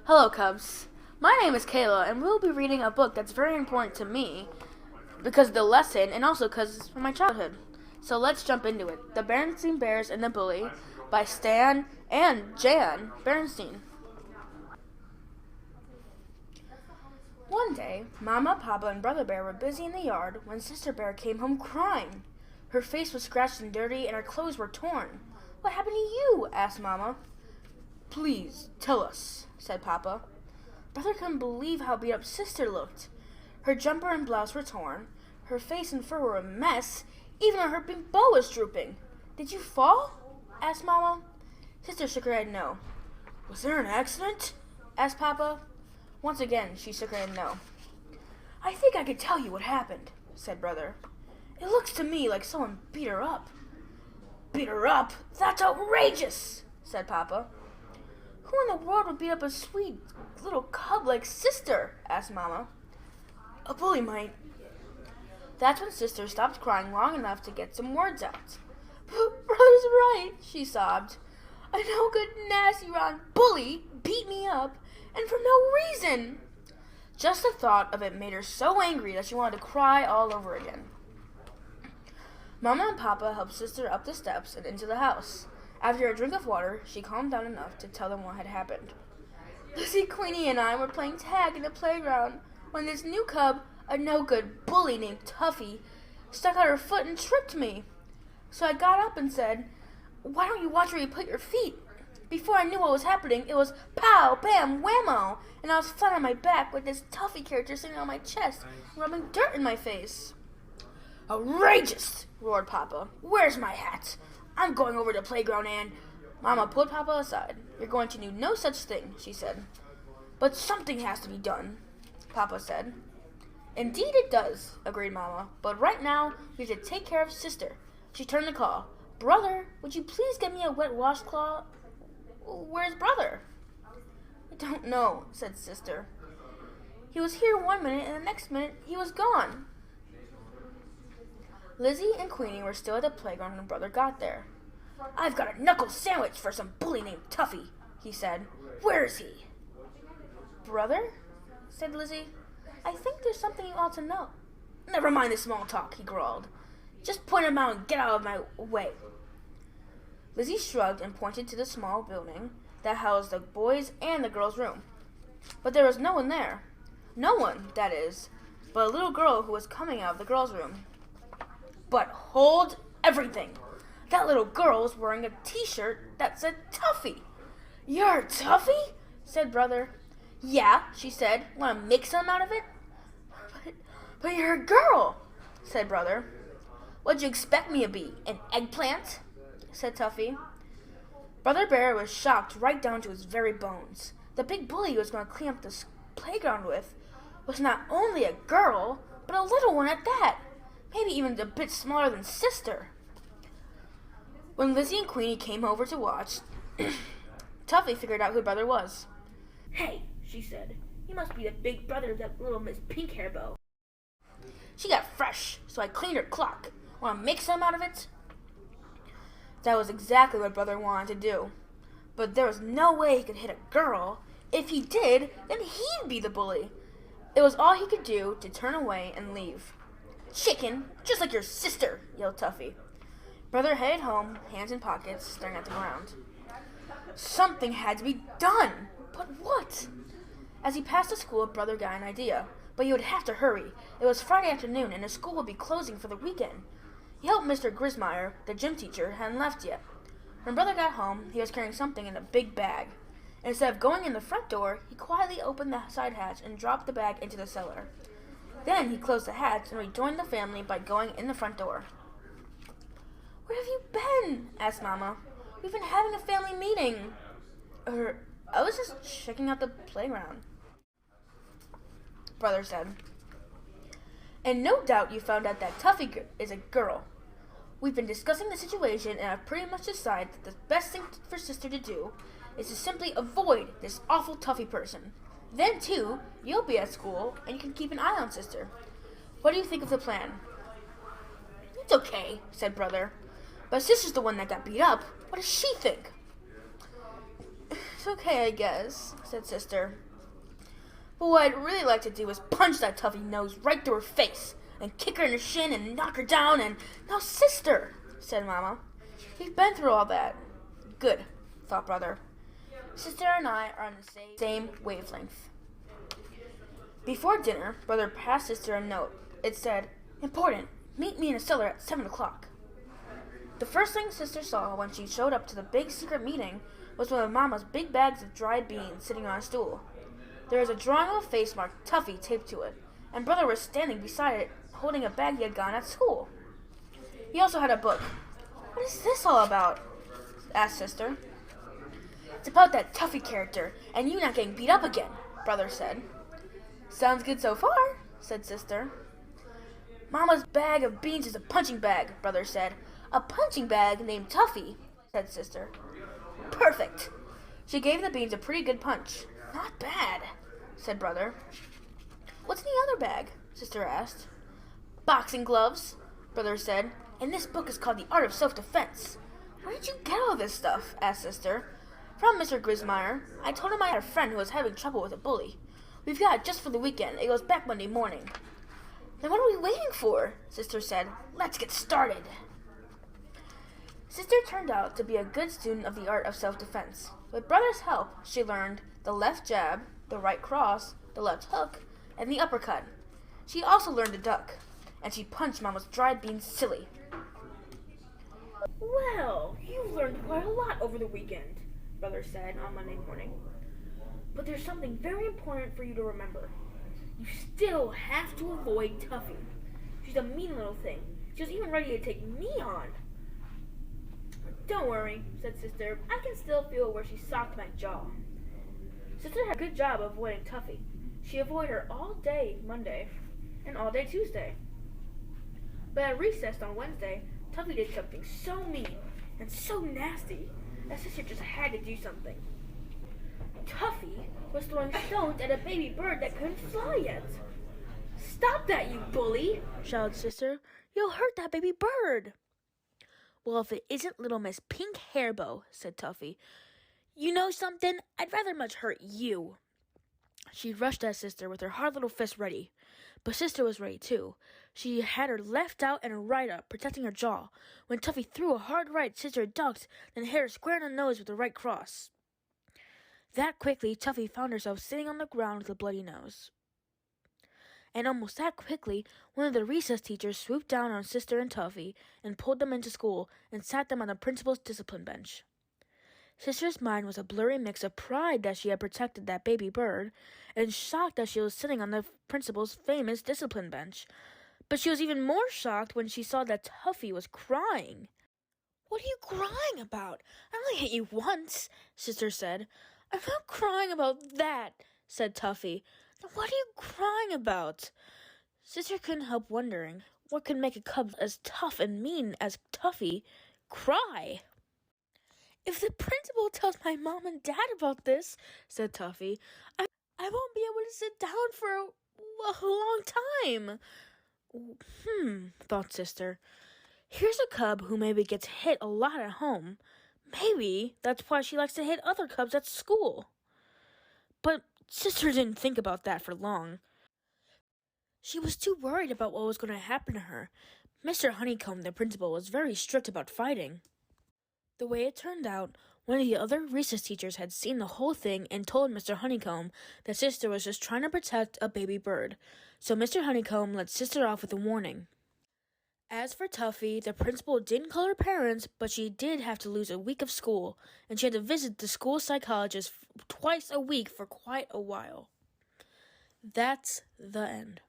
Hello, Cubs. My name is Kayla, and we'll be reading a book that's very important to me because of the lesson and also because it's from my childhood. So let's jump into it. The Berenstain Bears and the Bully by Stan and Jan Berenstain. One day, Mama, Papa, and Brother Bear were busy in the yard when Sister Bear came home crying. Her face was scratched and dirty, and her clothes were torn. "What happened to you?" asked Mama. "Please, tell us," said Papa. Brother couldn't believe how beat up Sister looked. Her jumper and blouse were torn, her face and fur were a mess, even her pink bow was drooping. "Did you fall?" asked Mama. Sister shook her head no. "Was there an accident?" asked Papa. Once again, she shook her head no. "I think I could tell you what happened," said Brother. "It looks to me like someone beat her up." "Beat her up? That's outrageous," said Papa. "Who in the world would beat up a sweet little cub like Sister?" asked Mama. "A bully might." That's when Sister stopped crying long enough to get some words out. "But Brother's right," she sobbed. "A no good, nasty, rotten bully beat me up, and for no reason." Just the thought of it made her so angry that she wanted to cry all over again. Mama and Papa helped Sister up the steps and into the house. After a drink of water, she calmed down enough to tell them what had happened. "Lizzie, Queenie, and I were playing tag in the playground when this new cub, a no-good bully named Tuffy, stuck out her foot and tripped me. So I got up and said, 'Why don't you watch where you put your feet?' Before I knew what was happening, it was pow, bam, whammo, and I was flat on my back with this Tuffy character sitting on my chest and rubbing dirt in my face." "Outrageous!" roared Papa. "Where's my hat? I'm going over to the playground and—" Mama pulled Papa aside. "You're going to do no such thing," she said. "But something has to be done," Papa said. "Indeed it does," agreed Mama. "But right now, we have to take care of Sister." She turned to call, "Brother, would you please get me a wet washcloth?" "Where's Brother?" "I don't know," said Sister. "He was here one minute, and the next minute he was gone." Lizzie and Queenie were still at the playground when Brother got there. "I've got a knuckle sandwich for some bully named Tuffy," he said. "Where is he?" "Brother?" said Lizzie. "I think there's something you ought to know." "Never mind the small talk," he growled. "Just point him out and get out of my way." Lizzie shrugged and pointed to the small building that housed the boys' and the girls' room. But there was no one there. No one, that is, but a little girl who was coming out of the girls' room. But hold everything! That little girl was wearing a t-shirt that said Tuffy. "You're Tuffy?" said Brother. "Yeah," she said. "Want to make something out of it?" But you're a girl," said Brother. "What'd you expect me to be, an eggplant?" said Tuffy. Brother Bear was shocked right down to his very bones. The big bully he was going to clean up the playground with was not only a girl, but a little one at that. Maybe even a bit smaller than Sister. When Lizzie and Queenie came over to watch, Tuffy figured out who Brother was. "Hey," she said, "you must be the big brother of that little Miss Pink Hair Bow. She got fresh, so I cleaned her clock. Want to make some out of it?" That was exactly what Brother wanted to do. But there was no way he could hit a girl. If he did, then he'd be the bully. It was all he could do to turn away and leave. "Chicken, just like your sister," yelled Tuffy. Brother headed home, hands in pockets, staring at the ground. Something had to be done. But what? As he passed the school, Brother got an idea. But he would have to hurry. It was Friday afternoon, and the school would be closing for the weekend. He hoped Mr. Grismeyer, the gym teacher, hadn't left yet. When Brother got home, he was carrying something in a big bag. Instead of going in the front door, he quietly opened the side hatch and dropped the bag into the cellar. Then he closed the hatch and rejoined the family by going in the front door. "Where have you been?" asked Mama. "We've been having a family meeting." I was just checking out the playground," Brother said. "And no doubt you found out that Tuffy is a girl. We've been discussing the situation and have pretty much decided that the best thing for Sister to do is to simply avoid this awful Tuffy person. Then, too, you'll be at school and you can keep an eye on Sister. What do you think of the plan?" "It's okay," said Brother. "But Sister's the one that got beat up. What does she think?" It's okay, I guess, said Sister. But what I'd really like to do is punch that Tuffy nose right through her face and kick her in the shin and knock her down and... Now, Sister, said Mama. We've been through all that. Good, thought Brother. Sister and I are on the same wavelength. Before dinner, Brother passed Sister a note. It said, "Important, meet me in the cellar at 7 o'clock. The first thing Sister saw when she showed up to the big secret meeting was one of Mama's big bags of dried beans sitting on a stool. There was a drawing of a face marked Tuffy taped to it, and Brother was standing beside it, holding a bag he had gotten at school. He also had a book. "What is this all about?" asked Sister. "It's about that Tuffy character, and you not getting beat up again," Brother said. "Sounds good so far," said Sister. "Mama's bag of beans is a punching bag," Brother said. "A punching bag named Tuffy," said Sister. "Perfect." She gave the beans a pretty good punch. "Not bad," said Brother. "What's in the other bag?" Sister asked. "Boxing gloves," Brother said. "And this book is called The Art of Self-Defense." "Where did you get all this stuff?" asked Sister. "From Mr. Grismeyer. I told him I had a friend who was having trouble with a bully. We've got it just for the weekend. It goes back Monday morning." "Then what are we waiting for?" Sister said. "Let's get started." Sister turned out to be a good student of the art of self-defense. With Brother's help, she learned the left jab, the right cross, the left hook, and the uppercut. She also learned to duck, and she punched Mama's dried beans silly. "Well, you've learned quite a lot over the weekend," Brother said on Monday morning. "But there's something very important for you to remember. You still have to avoid Tuffy. She's a mean little thing. She was even ready to take me on." "Don't worry," said Sister. "I can still feel where she socked my jaw." Sister had a good job of avoiding Tuffy. She avoided her all day Monday and all day Tuesday. But at recess on Wednesday, Tuffy did something so mean and so nasty that Sister just had to do something. Tuffy was throwing stones at a baby bird that couldn't fly yet. "Stop that, you bully!" shouted Sister. "You'll hurt that baby bird." "Well, if it isn't little Miss Pink Hairbow," said Tuffy. "You know something? I'd rather much hurt you." She rushed at Sister with her hard little fist ready. But Sister was ready too. She had her left out and her right up, protecting her jaw. When Tuffy threw a hard right, Sister ducked, then hit her square in the nose with the right cross. That quickly, Tuffy found herself sitting on the ground with a bloody nose. And almost that quickly, one of the recess teachers swooped down on Sister and Tuffy and pulled them into school and sat them on the principal's discipline bench. Sister's mind was a blurry mix of pride that she had protected that baby bird and shock that she was sitting on the principal's famous discipline bench. But she was even more shocked when she saw that Tuffy was crying. "What are you crying about? I only hit you once," Sister said. "I'm not crying about that," said Tuffy. "What are you crying about?" Sister couldn't help wondering what could make a cub as tough and mean as Tuffy cry. "If the principal tells my mom and dad about this," said Tuffy, I won't be able to sit down for a long time." Thought Sister. Here's a cub who maybe gets hit a lot at home. Maybe that's why she likes to hit other cubs at school. But Sister didn't think about that for long. She was too worried about what was going to happen to her. Mr. Honeycomb, the principal, was very strict about fighting. The way it turned out, one of the other recess teachers had seen the whole thing and told Mr. Honeycomb that Sister was just trying to protect a baby bird. So Mr. Honeycomb let Sister off with a warning. As for Tuffy, the principal didn't call her parents, but she did have to lose a week of school, and she had to visit the school psychologist twice a week for quite a while. That's the end.